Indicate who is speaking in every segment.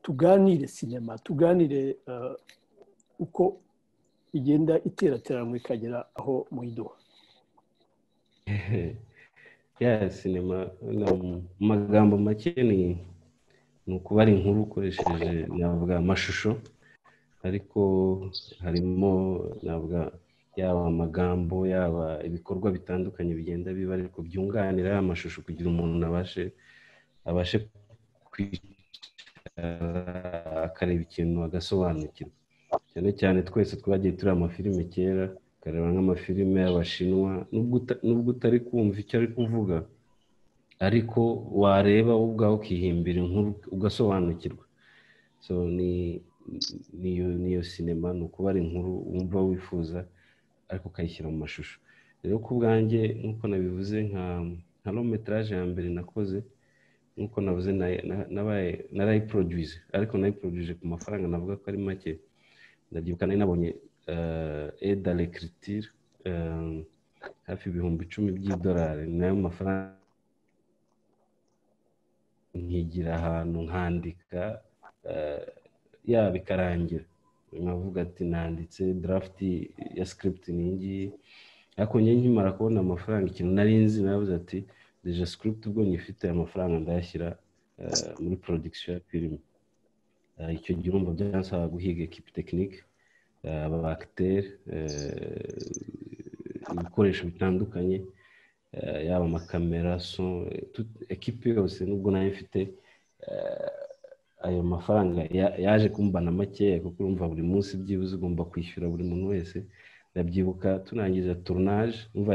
Speaker 1: tuganire sinema, tuganire uko igenda iterateranwa ikagera aho muyiduha.
Speaker 2: Ya sinema mu magambo make ni ukuba ari inkuru ukoresheje navuga amashusho, ariko harimo navuga yaba amagambo yaba ibikorwa bitandukanye bigenda biba ariko byunganira amashusho kugira umuntu abashe akareba ikintu agasobanukirwa. Cyane cyane twese twagiye turi amafilime kera, ukareba nk'amafilime y'abashinwa, nubwo utari kumva icyo ari kuvuga ariko wareba ubwaho ukihimbira inkuru ugasobanukirwa. So niyo sinema, ni ukuba ari inkuru wumva wifuza ariko ukayishyira mu mashusho. Rero ku bwanjye nk'uko nabivuze nka long metrage ya mbere nakoze, nk'uko navuze narayiproduce, ariko nayiproduce ku mafaranga navuga ko ari make. Ndabyibuka nari nabonye aide à l'écriture hafi $10,000, nayo mafaranga nkigira ahantu nkandika bikarangira, nkavuga ati nanditse draft ya script ningi, ariko nkimara kubona amafaranga ikintu nari nzi navuze ati deja script ubwo nyifite amafaranga ndayashyira muri production ya film. Icyo gihe urumva byansaba guhiga equipe technique, aba acteur, ibikoresho bitandukanye, yaba amakamera, son, equipe yose. Nubwo nayo mfite ayo mafaranga yaje kumbana makeya, kuko urumva buri munsi byibuze ugomba kwishyura buri muntu wese. Ndabyibuka turangiza tournage, umva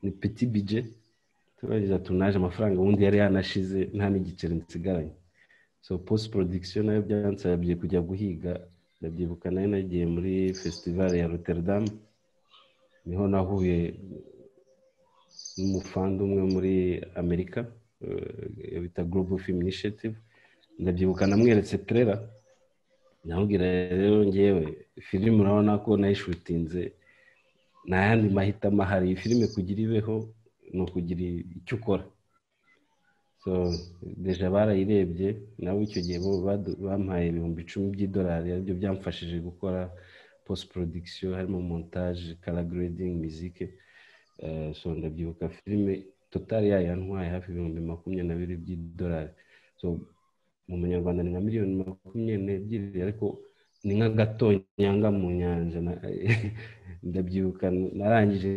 Speaker 2: ni petit budget, turangiza tournage amafaranga ubundi yari yanashize nta n'igiceri nsigaranye. So post production nayo byansabye kujya guhiga. Ndabyibuka nayo nagiye muri festival ya Rotterdam, niho nahuye n'umufanda umwe muri Amerika bita Global Film Initiative. Ndabyibuka namweretse trailer, namubwira rero ngewe filime urabona ko nayishutinze, nta yandi mahitamo ahari, filime kugira ibeho ni ukugira icyo ukora. So deja barayirebye nabo, icyo gihe bampaye $10,000, aribyo byamfashije gukora post production, harimo montage, color grading, musique. So ndabyibuka filime total yantwaye hafi $22,000. So mu Munyarwanda ni nka $22,000, ariko ni nk'agatonyanga mu nyanja. Ndabyibuka narangije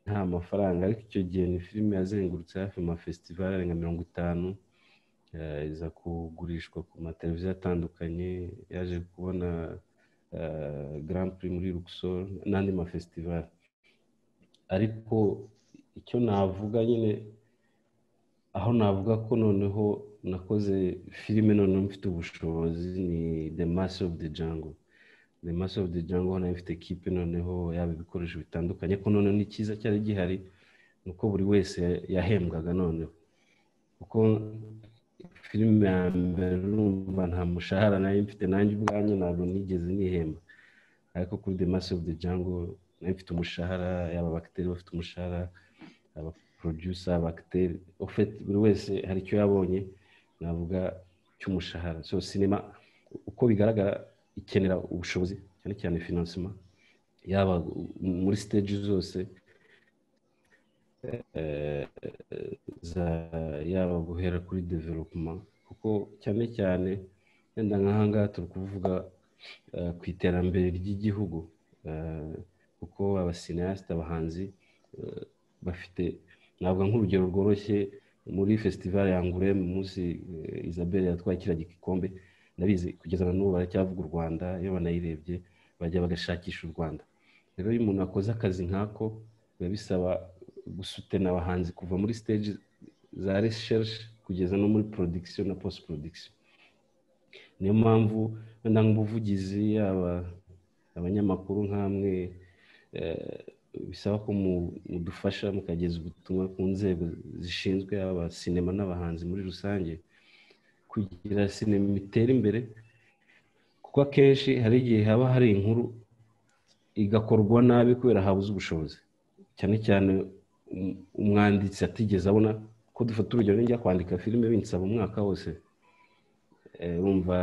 Speaker 2: nta mafaranga, ariko icyo gihe ni filime yazengurutse hafi mu festival nka 50, iza kugurishwa ku mateleviziyo atandukanye, yaje kubona Grand Prix muri Luxor n'andi ma festival. Ariko icyo navuga nyine, aho navuga ko noneho nakoze filime noneho mfite ubushobozi, ni The Master of the Jungle. The Master of the Jungle nayo mfite equipe noneho, yaba ibikoresho bitandukanye, ko noneho ni cyiza cyari gihari nuko buri wese yahembwaga noneho, kuko filime ya mbere urumva nta mushahara nayo mfite, nanjye ubwanjye ntabwo nigeze nihemba. Ariko kuri The Master of the Jungle nayo mfite umushahara, yaba abacteurs bafite umushahara, aba producer, abacteurs, en fait buri wese hari icyo yabonye navuga cy'umushahara. So cinema uko bigaragara ikenera ubushobozi, cyane cyane financement, yaba muri stage zose, yaba guhera kuri development, kuko cyane cyane wenda nk'ahangaha turi kuvuga ku iterambere ry'igihugu, kuko abasineaste, abahanzi bafite, navuga nk'urugero rworoshye, muri festival ya Angoulême munsi Isabelle yatwaye kiriya gikombe, ndabizi kugeza na n'ubu baracyavuga u Rwanda, iyo banayirebye bajya bagashakisha u Rwanda. Rero iyo umuntu akoze akazi nkako, biba bisaba gusutena abahanzi kuva muri stage za recherche kugeza no muri production na post production. Niyo mpamvu wenda nk'ubuvugizi, abanyamakuru nk'amwe, bisaba ko mudufasha mukageza ubutumwa ku nzego zishinzwe aba sinema n'abahanzi muri rusange, kugira sinema itere imbere. Kuko akenshi hari igihe haba hari inkuru igakorwa nabi kubera habuze ubushobozi, cyane cyane umwanditsi atigeze abona. Ko dufata urugero, njya kwandika filime binsaba umwaka wose, wumva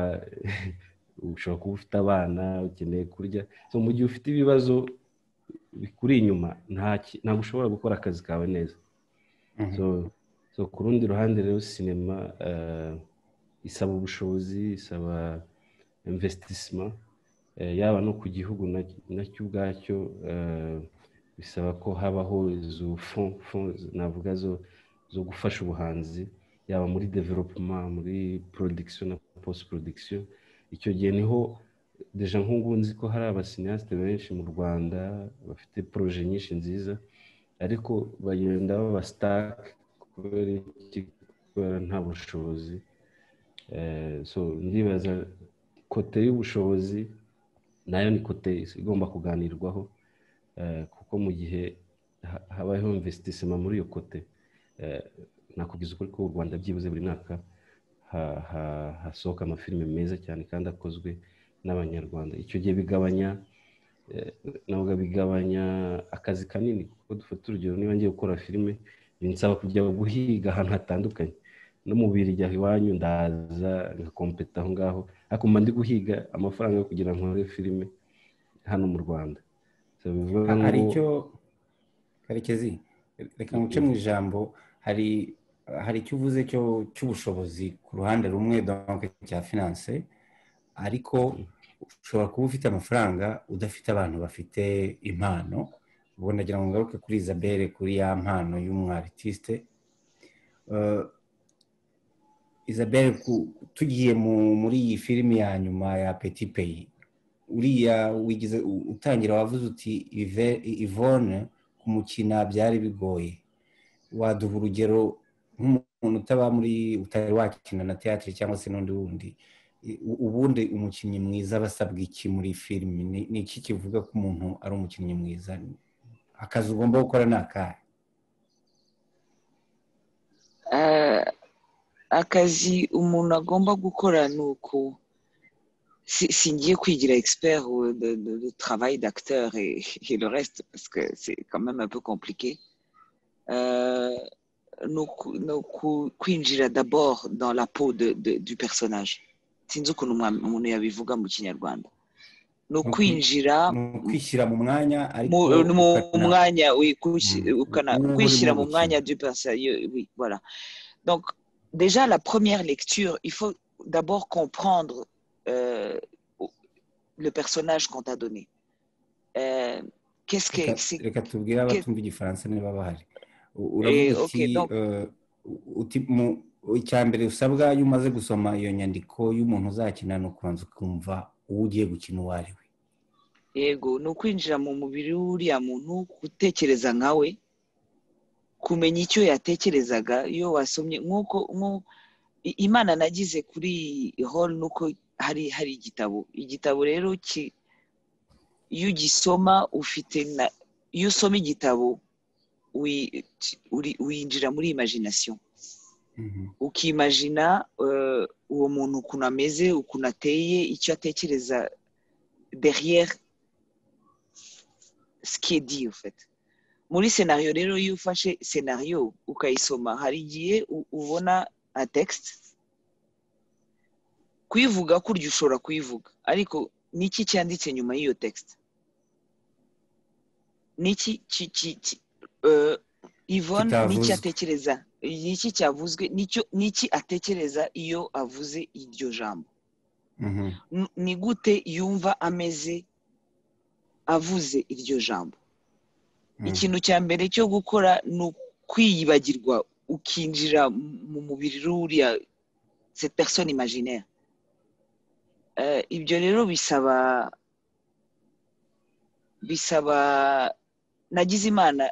Speaker 2: ushobora kuba ufite abana ukeneye kurya, so mu gihe ufite ibibazo bikuri inyuma ntabwo ushobora gukora akazi kawe neza. So ku rundi ruhande rero sinema isaba ubushobozi, isaba investissement, yaba no ku gihugu nacyo ubwacyo bisaba ko habaho izo fonds navuga zo gufasha ubuhanzi, yaba muri development, muri production na post production. Icyo gihe niho deja nk'ubu nzi ko hari abasinyasite benshi mu Rwanda bafite projet nyinshi nziza, ariko bagenda baba stuck kubera nta bushobozi. So ndibaza kote y'ubushobozi nayo ni kote igomba kuganirwaho, kuko mu gihe habayeho investissement muri iyo kote, nakubwiza ukuri ko u Rwanda byibuze buri mwaka hasohoka amafilime meza cyane kandi akozwe n'Abanyarwanda. Icyo gihe bigabanya akazi kanini, kuko dufata urugero, niba ngiye gukora filime binsaba kujya guhiga ahantu hatandukanye, no mu Bubiligi iwanyu ndaza ngakompeta aho ngaho, ariko mba ndi guhiga amafaranga yo kugira ngo nkore filime hano mu Rwanda.
Speaker 3: Hari icyo Karekezi, reka nguce mu ijambo, hari icyo uvuze cy'ubushobozi ku ruhande rumwe, donc cya finance, ariko ushobora kuba ufite amafaranga udafite abantu bafite impano. Ubwo ndagira ngo ngaruke kuri Isabelle, kuri ya mpano y'umwartiste. Isabelle, tugiye muri iyi filimi ya nyuma ya Petit Pays, uriya wigize utangira wavuze uti Yvonne kumukina byari bigoye. Waduha urugero nk'umuntu utari wakina na théâtre cyangwa se n'undi wundi, ubundi umukinnyi mwiza basabwa iki muri filimi? Ni iki kivuga ko umuntu ari umukinnyi mwiza? Akazi ugomba gukora ni akahe?
Speaker 4: Akazi umuntu agomba gukora ni uko, singiye kwigira expert de travail d'acteur et le reste, parce que c'est quand même un peu compliqué. Kwinjira d'abord dans la peau du personnage. Sinzi ukuntu umuntu yabivuga mu Kinyarwanda. No kwinjira,
Speaker 3: kwishyira mu mwanya,
Speaker 4: kwishyira mu mwanya du personnage. Oui, voilà. Donc déjà la première lecture, il faut d'abord comprendre le personnage qu'on t'a donné. Qu'est-ce que c'est?
Speaker 3: Reka tubwire abatumva igifaransa niba bahari. Uravuga uti icya mbere usabwa iyo umaze gusoma iyo nyandiko y'umuntu uzakina no kubanza ukumva uwo ugiye gukina uwo ari we.
Speaker 4: Yego, ni ukwinjira mu mubiri w'uriya muntu, gutekereza nkawe, kumenya icyo yatekerezaga iyo wasomye. Nk'uko Imana nagize kuri hall, nuko hari igitabo rero iyo ugisoma iyo usoma igitabo winjira muri imagination, ukimagina uwo muntu ukuntu ameze, ukuntu ateye, icyo atekereza derrière ce qui est dit en fait. Muri scénario rero, iyo ufashe scénario ukayisoma, hari igihe ubona un texte, kuyivuga kurya ushobora kuyivuga, ariko niki cyanditse nyuma y'iyo texte? Niki Yvonne niki atekereza, niki cyavuzwe, niki atekereza iyo avuze iryo jambo? Ni gute yumva ameze avuze iryo jambo? Ikintu cya mbere cyo gukora ni ukwiyibagirwa, ukinjira mu mubiri w'uriya, cette personne imaginaire. Ibyo rero bisaba nagize Imana,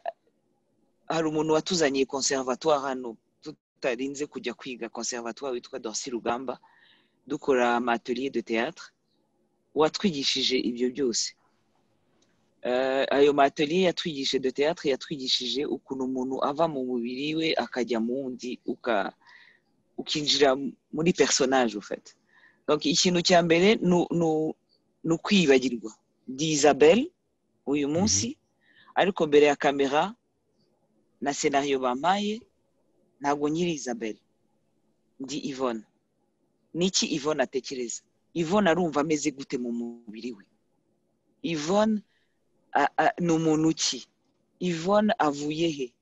Speaker 4: hari umuntu watuzaniye conservatoire hano, tutarinze kujya kwiga conservatoire, witwa Dorcy Rugamba, dukora atelier de théâtre, watwigishije ibyo byose. Ayo atelier yatwigishije de théâtre, yatwigishije ukuntu umuntu ava mu mubiri we akajya mu wundi, ukinjira muri personnage en fait. Donc ikintu cya mbere ni ukwiyibagirwa. Ndi Isabelle uyu munsi, ariko mbere ya kamera na scénario bampaye ntabwo nyiri Isabelle, ndi Yvonne. niki Yvonne atekereza. Yvonne arumva ameze gute mu mubiri we. Yvonne ni umuntu ki. Yvonne avuye he.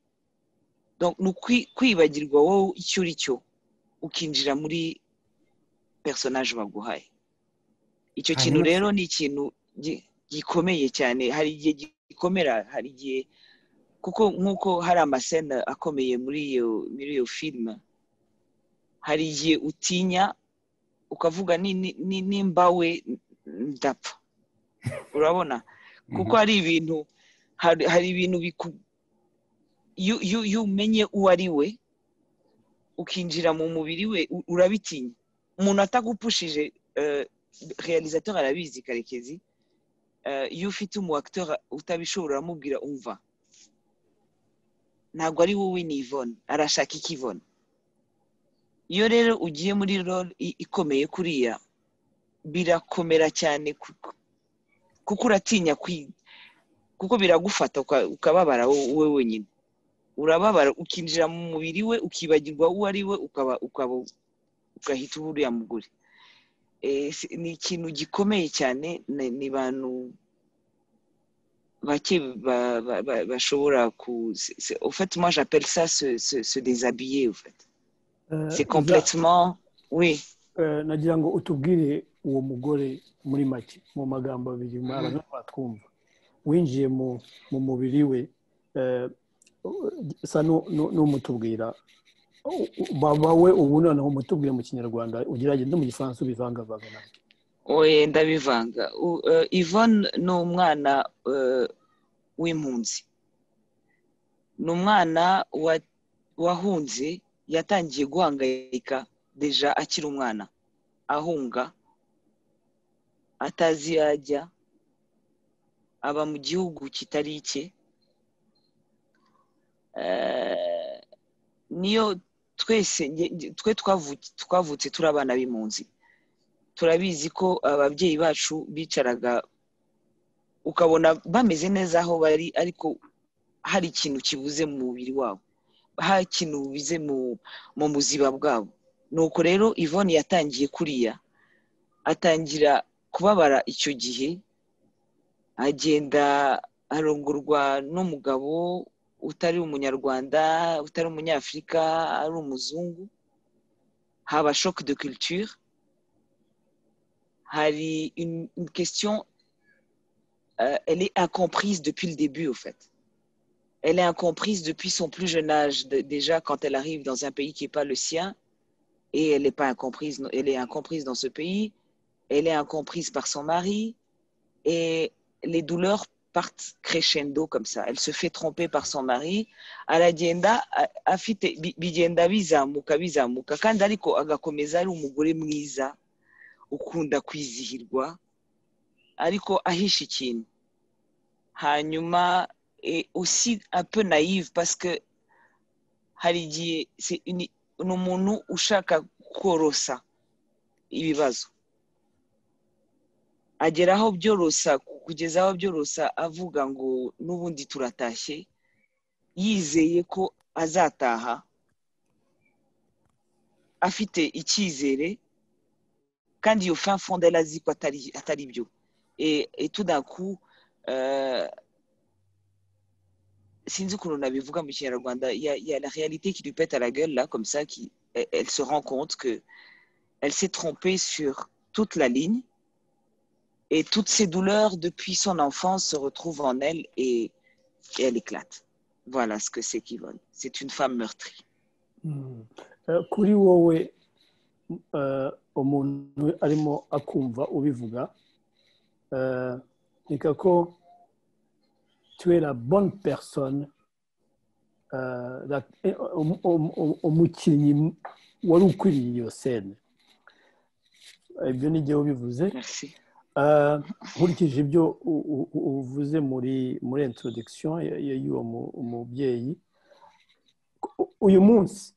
Speaker 4: Donc ni kwibagirwa wowe icyo uri cyo ukinjira muri personnage baguhaye. Icyo kintu rero ni ikintu gikomeye cyane. Hari igihe gikomera, hari igihe kuko nkuko hari amascene akomeye muri iyo film, hari igihe utinya ukavuga nimba we ndapfa. Urabona kuko hari ibintu hari ibintu iyo umenye uwo ari we ukinjira mu mubiri we urabitinya. Umuntu atagupushije, réalisateur arabizi Karekezi, iyo ufite umu acteur utabishobora uramubwira umva ntabwo ari wowe ni Yvonne, arashaka iki Yvonne. Iyo rero ugiye muri role ikomeye kuriya birakomera cyane kuko uratinya kuko biragufata ukababara wowe wenyine. Urababara ukinjira mu mubiri we ukibagirwa uwo ari we ugahita uriya mugore. Ni ikintu gikomeye cyane, ni bantu bake bashobora au fait moi j'appelle ça se déshabiller au fait. C'est complètement oui.
Speaker 1: Nagira ngo utubwire uwo mugore muri make mu magambo abiri abantu batwumva. Winjiye mu mubiri we sa n'umutubwira baba we ubu noneho umutubwire mu Kinyarwanda ugerageze no mu Gifaransa ubivangavanga nawe.
Speaker 4: Oye ndabivanga. Yvonne ni umwana w'impunzi. Ni umwana wahunze, yatangiye guhangayika deja akiri umwana, ahunga atazi yajya, aba mu gihugu kitari icye. Niyo twe twavutse turi abana b'impunzi, turabizi ko ababyeyi bacu bicaraga ukabona bameze neza aho bari, ariko hari ikintu kibuze mu mubiri wabo, hari ikintu bize mu muziba bwabo. Nuko rero Yvonne yatangiye kuriya, atangira kubabara icyo gihe, agenda arongorwa n'umugabo utari umunyarwanda, utari umunyafrika, ari umuzungu. Haba choc de culture. Hari une question, elle est incomprise depuis le début au fait. Elle est incomprise depuis son plus jeune âge, déjà quand elle arrive dans un pays qui n'est pas le sien, et elle est incomprise dans ce pays, elle est incomprise par son mari, et les douleurs partent crescendo comme ça. Elle se fait tromper par son mari, aragenda afite bigenda bizamuka kandi ariko agakomeza ari umugore mwiza ukunda kwizihirwa ariko ahisha ikintu. Hanyuma et aussi un peu naïve parce que hari igihe ni umuntu ushaka korosa ibibazo, ageraho byorosa kugeza aho byorosa avuga ngo n'ubundi turatashye, yizeye ko azataha afite icyizere kandi yo fin fond elle azi ko atari byo. Et tout d'un coup sinzi ukuntu nabivuga mu Kinyarwanda, il y a la réalité qui lui pète à la gueule là comme ça, elle se rend compte que elle s'est trompée sur toute la ligne. Et toutes ces douleurs depuis son enfance se retrouvent en elle et elle éclate. Voilà ce que c'est qu'Yvonne. C'est une femme meurtrie.
Speaker 1: Kuri wowe umuntu arimo akumva ubivuga, nika ko tu es la bonne personne, umukinnyi wari ukwiriye iyo scène. Ibyo ni byo bivuze.
Speaker 4: Merci.
Speaker 1: Nkurikije ibyo uvuze muri introduction y'uwo mubyeyi, uyu munsi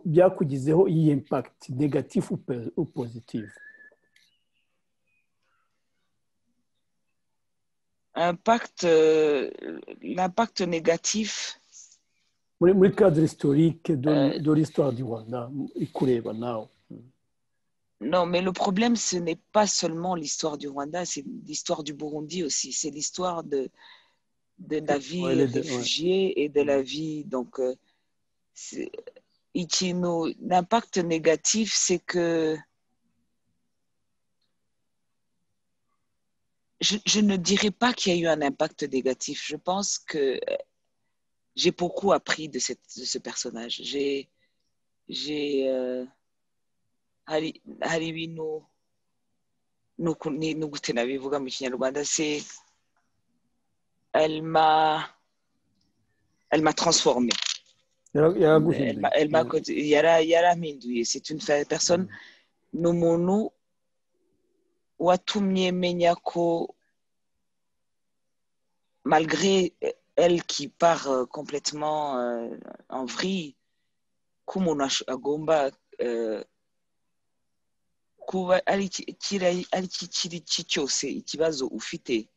Speaker 1: byakugizeho iyi impact négatif ou positif?
Speaker 4: L'impact négatif
Speaker 1: muri cadre historique de l'histoire du Rwanda ikureba nawe.
Speaker 4: Non, mais le problème, ce n'est pas seulement l'histoire du Rwanda, c'est l'histoire du Burundi aussi. C'est l'histoire de la vie
Speaker 1: Ouais, les deux, ouais.
Speaker 4: réfugiée et de la vie. Donc, l'impact négatif, c'est que je ne dirais pas qu'il y a eu un impact négatif. Je pense que j'ai beaucoup appris de ce personnage. Hari ibintu n'ugute nabivuga mu kinyarwanda, c'est elle m'a transformé. Yarampinduye. C'est une personne, ni umuntu watumye menya ko malgré elle qui part complètement en vrille, k'umuntu agomba kuba ari kiri cyose ikibazo ufite.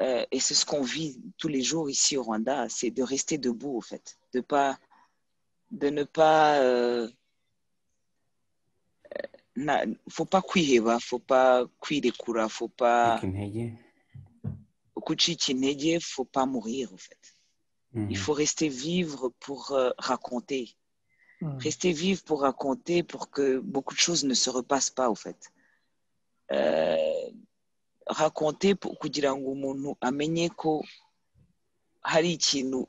Speaker 4: Et c'est ce qu'on vit tous les jours ici au Rwanda, c'est de rester debout, en fait, de ne pas faut pas kwiheba, faut pas kwirekura, faut pas kucika intege, faut pas mourir, en fait. Il faut rester vivre pour raconter. Rester vivre pour raconter, pour que beaucoup de choses ne se repassent pas, en fait. Raconter pour kugira ngo umuntu amenye ko hari ikintu,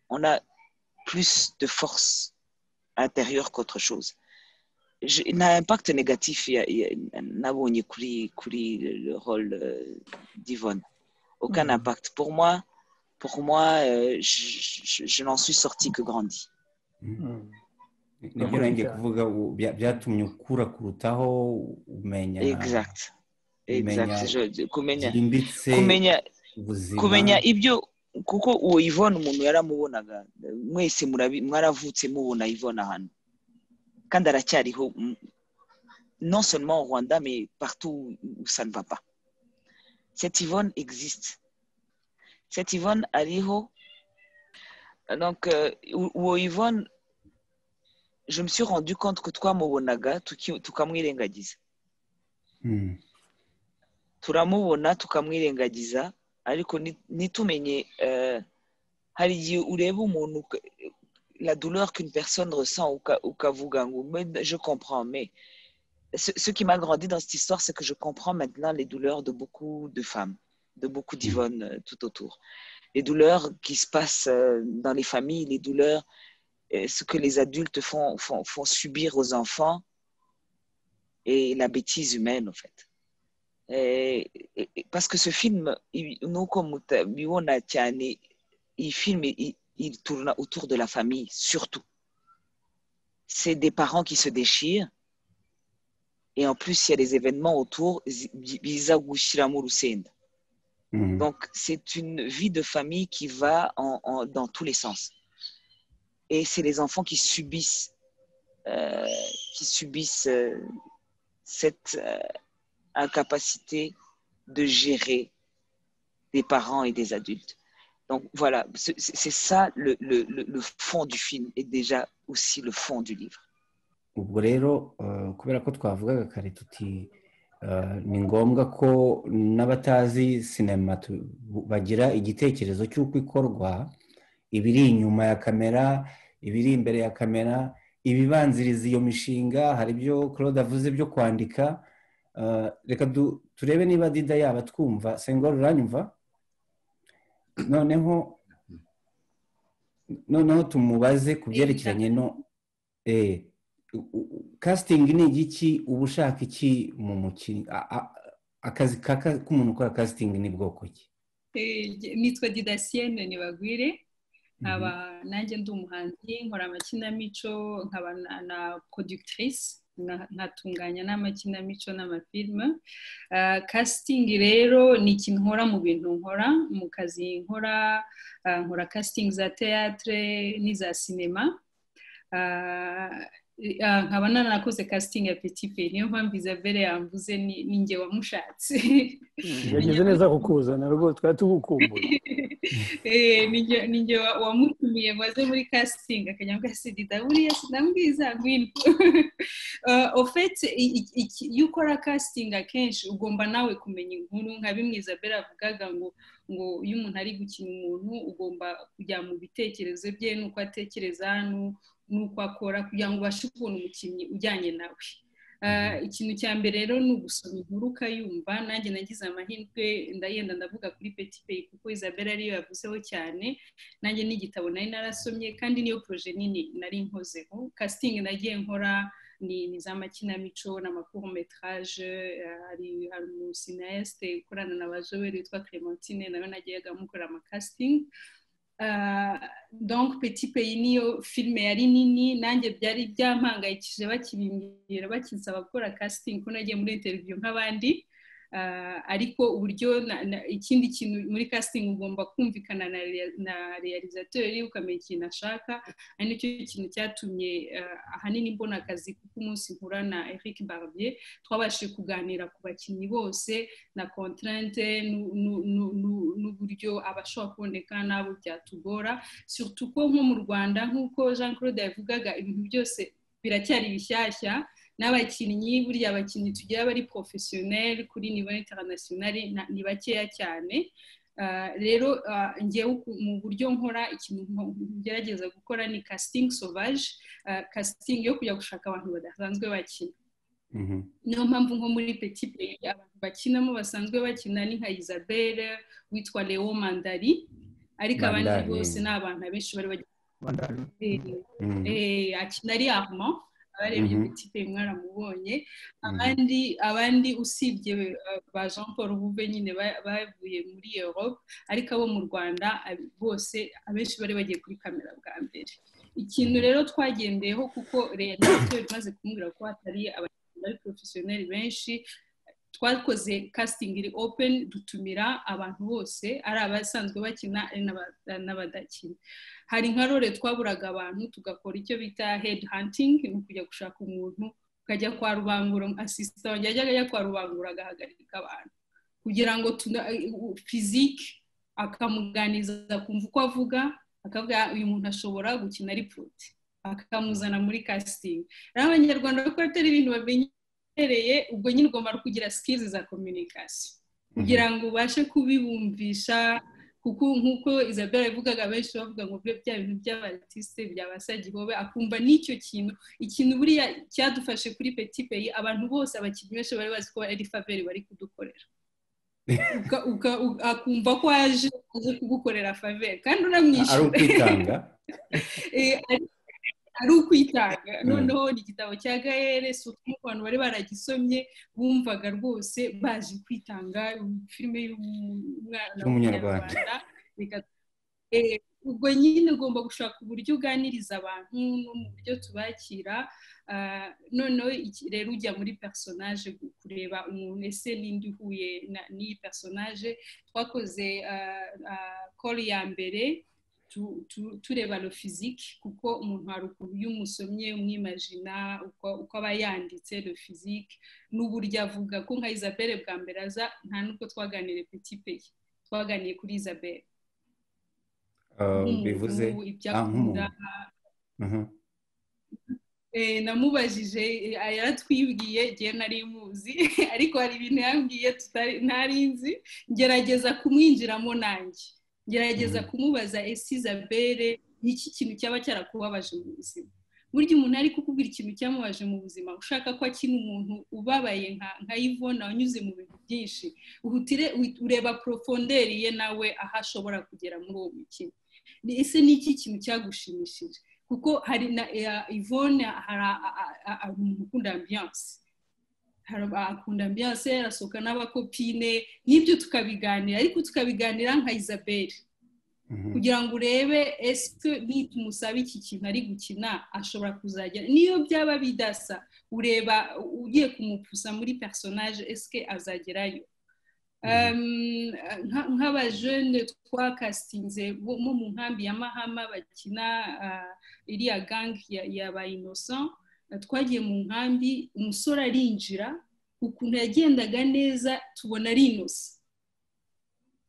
Speaker 4: on a plus de force intérieure qu'autre chose. N'a impact négatif nabonye kuri le rôle d'Yvonne. Aucun impact. Pour moi, je n'en suis sorti que grandi.
Speaker 3: nibyo nanjye kuvuga byatumye ukura kurutaho umenya
Speaker 4: exact
Speaker 3: kumenya
Speaker 4: ibyo, kuko uwo Yvonne umuntu yaramubonaga, mwese mwaravutse mubona Yvonne hano, kandi aracyariho, non seulement au Rwanda mais partout où ça ne va pas. Cette Yvonne existe, cette Yvonne ariho. Donc uwo Yvonne, je me suis rendu compte que twamubonaga tukamwirengagiza. Turamubona tukamwirengagiza, ariko nitumenye hari igihe ureba umuntu, la douleur qu'une personne ressent, ukavuga ngo je comprends. Mais ce qui m'a grandi dans cette histoire, c'est que je comprends maintenant les douleurs de beaucoup de femmes, de beaucoup d'Yvonne tout autour. Les douleurs qui se passent dans les familles, les douleurs, ce que les adultes font subir aux enfants, et la bêtise humaine, en fait. Parce que ce film, il tourne autour de la famille, surtout. C'est des parents qui se déchirent, et en plus, il y a des événements autour. Donc, c'est une vie de famille qui va dans tous les sens. Et c'est les enfants qui subissent cette incapacité de gérer des parents et des adultes. Donc voilà, c'est ça le fond du film, et déjà aussi le fond du livre.
Speaker 3: ubwo rero kubera ko twavugaga kare tuti ni ngombwa ko n'abatazi sinema bagira igitekerezo cy'uko ikorwa, ibiri inyuma ya kamera, ibiri imbere ya kamera, ibibanziriza iyo mishinga. Hari ibyo Claude avuze byo kwandika. Reka turebe niba Dida yaba twumva. Sengor, uranyumva? noneho tumubaze ku byerekeranye no casting ni igiki, uba ushaka iki mu mukinnyi? Akazi k'umuntu ukora casting ni bwoko ki?
Speaker 5: Nitwa Didasienne Nibagwire, nkaba nanjye ndi umuhanzi, nkora amakinamico, nkaba na productrice, nkatunganya n'amakinamico n'amafilme. Casting rero ni ikintu nkora mu bintu nkora, mu kazi nkora casting za théâtre n'iza cinéma. nkaba nanakoze casting ya Petit Pays, niyo mpamvu Isabelle yamvuze ni njye wamushatse.
Speaker 1: yagize neza kukuzana rwose twari tugukumbura.
Speaker 5: Ni njye wamutumiye maze muri casting akanyambwa sidida buriya sinambwiza ngwino. Au fait iyo ukora casting akenshi ugomba nawe kumenya inkuru nka bimwe Isabelle avugaga ngo iyo umuntu ari gukina umuntu ugomba kujya mu bitekerezo bye nuko atekereza nuko akora kugira ngo ubashe kubona umukinnyi ujyanye nawe. Ikintu cya mbere rero ni ugusoma inkuru ukayumva. Nanjye nagize amahirwe ndayenda ndavuga kuri Petit Pays kuko Isabelle ariyo yavuzeho cyane. Nanjye n'igitabo nari narasomye kandi niyo projet nini nari nkozeho. Casting nagiye nkora ni za makinamico na court métrage. Hari umucinéaste ukorana na bajoweri witwa Clémentine nawe nagiye mukora ama casting. Donc Petit Pays niyo filme yari nini, nanjye byari byampangayikije bakibimbwira bakinsaba gukora casting ko nagiye muri interview nk'abandi. Ariko uburyo ikindi kintu muri casting ugomba kumvikana na realisateur ukamenya ikintu ashaka, ari nicyo kintu cyatumye ahanini mbona akazi kuko umunsi nkura na Eric Barbier twabashije kuganira ku bakinnyi bose na contrainte n'uburyo abashobora kuboneka nabo byatugora, surtout ko nko mu Rwanda nk'uko Jean Claude yavugaga ibintu byose biracyari bishyashya. N'abakinnyi buriya abakinnyi tugira bari professionnel kuri niveau international ni bakeya cyane. Rero ngewe mu buryo nkora ikintu ngerageza gukora ni casting sauvage, casting yo kujya gushaka abantu badasanzwe bakina. Niyo mpamvu nko muri Petit Pays abantu bakinamo basanzwe bakina ni nka Isabelle witwa Léo Mandari, ariko abandi bose ni abantu abenshi bari akina ari Armand abarebye Petit Pays mwaramubonye. Abandi usibye ba Jean Paul Bube nyine bavuye muri Europe, ariko abo mu Rwanda bose abenshi bari bagiye kuri kamera bwa mbere. Ikintu rero twagendeyeho kuko realisateur imaze kumubwira ko hatari abakinnyi professionnel benshi, twakoze casting iri open, dutumira abantu bose ari abasanzwe bakina n'abadakina. Hari nka role twaburaga abantu tugakora icyo bita head hunting, ni kujya gushaka umuntu ukajya kwa Rubangura, assistant wanjye yajyaga kwa Rubangura agahagarika abantu kugira ngo physique akamuganiza kumva uko avuga, akavuga uyu muntu ashobora gukina ari proti, akamuzana muri casting. Rero abanyarwanda ko atari ibintu bamenyereye, ubwo nyine ugomba kugira skills za communication kugira ngo ubashe kubibumvisha, kuko nkuko Isabelle yavugaga benshi bavuga ngo bya bintu by'abartiste byabasagihobe, akumva n'icyo ikintu buriya cyadufashe kuri Petit Pays. Abantu bose abakinnyi benshi bari bazi ko ari faveur bari kudukorera, akumva ko aje kugukorera faveur kandi uramwishyura
Speaker 3: ari ukwitanga.
Speaker 5: ari ukwitanga. Noneho ni igitabo cya Gaëlle, surtout ku bantu bari baragisomye bumvaga rwose baje kwitanga, filime y'umwana w'umunyarwanda. Ubwo nyine ugomba gushaka uburyo uganiriza abantu no mu buryo tubakira. Noneho rero ujya muri personnage kureba umuntu ese nindi uhuye n'iyi personnage. Twakoze call ya mbere tureba le physique, kuko umuntu hari ukuntu iyo umusomye umwimagina uko aba yanditse le physique n'uburyo avuga. Ko nka Isabelle bwa mbere aza nta nubwo twaganiriye Petit Pays, twaganiye kuri Isabelle
Speaker 3: bivuze
Speaker 5: ibyakunda. Namubajije yaratwibwiye igihe nari muzi, ariko hari ibintu yambwiye ntari nzi, ngerageza kumwinjiramo nanjye, ngerageza kumubaza ese Isabelle n'iki kintu cyaba cyarakubabaje mu buzima. Burya umuntu ari kukubwira ikintu cyamubaje mu buzima, ushaka ko akina umuntu ubabaye nka Yvonne wanyuze mu bintu byinshi, ureba profondeur ye nawe aho ashobora kugera muri uwo mukino. Ese n'iki kintu cyagushimishije? Kuko hari na Yvonne hari umuntu ukunda ambiance, akunda ambiance, arasohoka n'abakopine n'ibyo tukabiganira, ariko tukabiganira nka Isabelle kugira ngo urebe ese nitumusaba iki kintu ari gukina ashobora kuzagera. Niyo byaba bidasa ureba ugiye kumupusa muri personnage eske azagerayo. Nk'abajeune twakastinze mu nkambi ya Mahama bakina iriya gang ya ba Innocent, twagiye mu nkambi umusore arinjira ukuntu yagendaga neza tubona ari inoze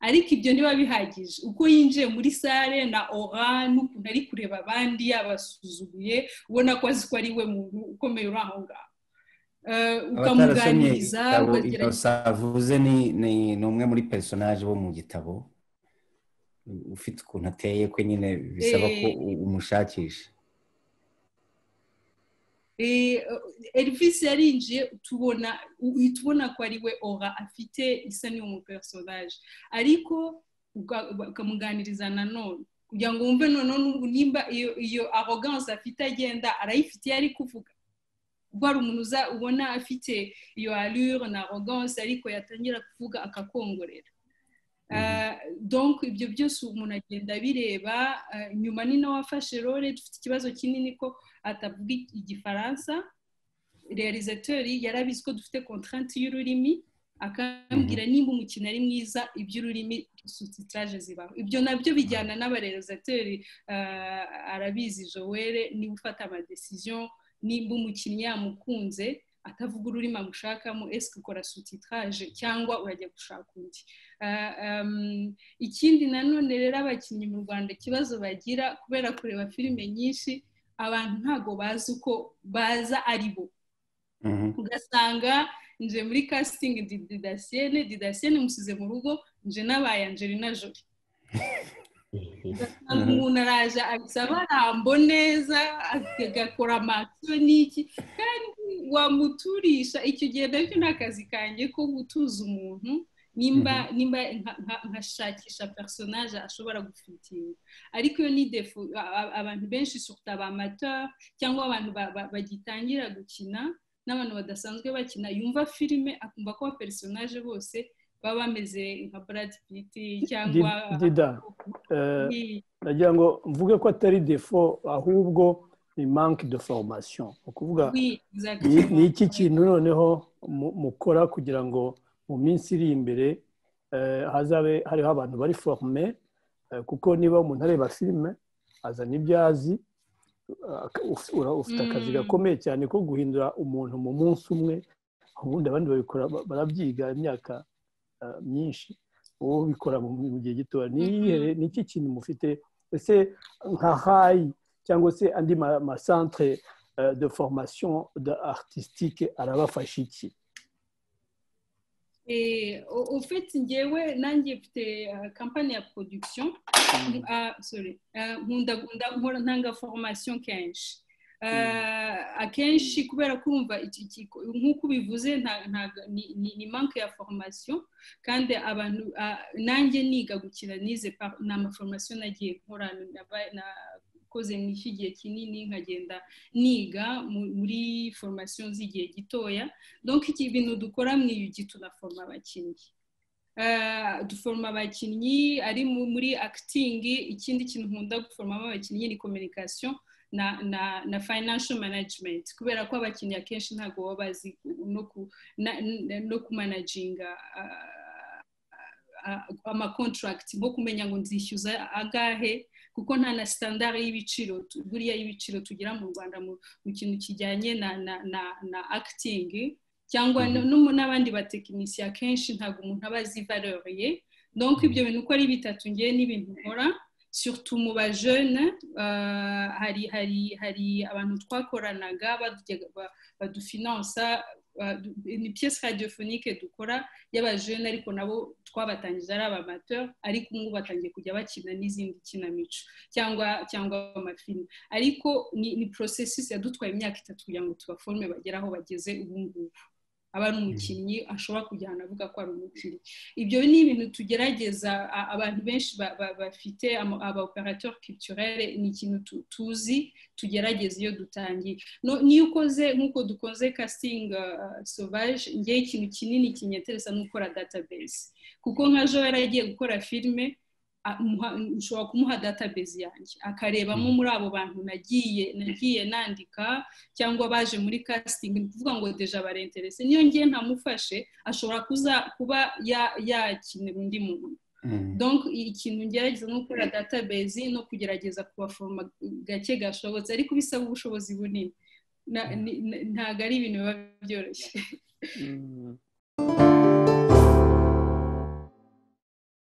Speaker 5: ariko ibyo ntiba bihagije uko yinjiye muri sale na aura n'ukuntu ari kureba abandi yabasuzuguye ubona ko azi ko ari we muntu ukomeye uri aho ngaho ukamuganiriza
Speaker 3: savuze ni umwe muri personage bo mu gitabo ufite ukuntu ateye ko nyine bisaba ko umushakisha
Speaker 5: Elvis yarinjiye tubona ko ari we aura afite isa n'uwo mu personage ariko ukamuganiriza nanone kugira ngo wumve noneho nimba iyo arrogance afite agenda arayifite yari kuvuga ubwo hari umuntu ubona afite iyo allure na arrogance ariko yatangira kuvuga akakongorera donc ibyo byose umuntu agenda bireba nyuma ni nawe wafashe role dufite ikibazo kinini ko atavuga igifaransa realisateur yarabizi ko dufite contrainte y'ururimi akambwira nimba umukino ari mwiza iby'ururimi sous-titrage zibaho ibyo nabyo bijyana n'abarealisateur arabizi Joel niba ufata ama decision nimba umukinnyi yamukunze atavuga ururimi amushakamo est-ce ukora sous-titrage cyangwa urajya gushaka undi ikindi nanone rero abakinnyi mu Rwanda ikibazo bagira kubera kureba filime nyinshi abantu ntago bazi uko baza ari bo ugasanga nje muri casting Didasienne musize mu rugo nje nabaye Angelina Jolie umuntu araje abisaba arambo neza agakora amakuru n'iki kandi wamuturisha icyo gihe nabyo n'akazi kanjye ko gutuza umuntu nimba nkashakisha personage ashobora gufitinga ariko iyo ni defo abantu benshi surtout abamateur cyangwa abantu bagitangira gukina n'abantu badasanzwe bakina yumva filime akumva ko personage bose baba bameze nka Brad Pitt cyangwa
Speaker 1: Dida nagira ngo mvuge ko atari defo ahubwo ni manque de formation ukuvuga ni iki kintu noneho mukora kugira ngo mu minsi iri imbere hazabe hariho abantu bari forme kuko niba umuntu areba filime azana ibyo azi ufite akazi gakomeye cyane ko guhindura umuntu mu munsi umwe ubundi abandi babikora barabyiga imyaka myinshi wowe ubikora mu gihe gito ni iki kintu mufite ese nka hayi cyangwa se andi macentre de formation artistique arabafasha iki
Speaker 5: ufite ngewe nanjye mfite kampani ya production nkunda ntanga formation kenshi akenshi kubera kumva nk'uko ubivuze ni manque ya formation kandi abantu nanjye niga gukina nize ni amaformation nagiye nkora nakoze mu gihe kinini nkagenda niga muri formation z'igihe gitoya donc iki bintu dukora mu iyugi tunaforma abakinnyi duforma abakinnyi ari muri acting ikindi kintu nkunda guformamo abakinnyi ni communication na financial management kubera ko abakinnyi akenshi ntabwo baba bazi no kumanaginga amacontract nko kumenya ngo nzishyuza agahe kuko nta na standard y'ibiciro buriya y'ibiciro tugira mu Rwanda mu kintu kijyanye na acting cyangwa n'abandi batekinisiye akenshi ntabwo umuntu aba azi valeur ye donc ibyo bintu uko ari bitatu ngiye n'ibintu nkora surtout mu ba jeune hari abantu twakoranaga badufinansa ni pièce radiophonique dukora y'aba jeune ariko nabo twabatangije ari abamateur ariko ngo batangiye kujya bakina n'izindi kinamico cyangwa amafilm ariko ni processus yadutwaye imyaka 3 kugira ngo tubaforme bagera aho bageze ubu ngubu aba ari umukinnyi ashobora kujyana avuga ko ari umukinnyi ibyo ni ibintu tugerageza abantu benshi bafite aba operateur culturel ni ikintu tuzi tugerageza iyo dutangiye niyo ukoze nk'uko dukoze casting sauvage ngiye ikintu kinini kinyeteresa n'ukora database kuko nka Joel agiye gukora filime nshobora kumuha database yanjye akarebamo muri abo bantu nagiye nandika cyangwa baje muri casting ni kuvuga ngo deja barenterese niyo ngiye ntamufashe ashobora kuba yakinira undi muntu donc ikintu ngerageza no gukora database no kugerageza kubaforma gake gashobotse ariko bisaba ubushobozi bunini ntabwo ari ibintu biba byoroshye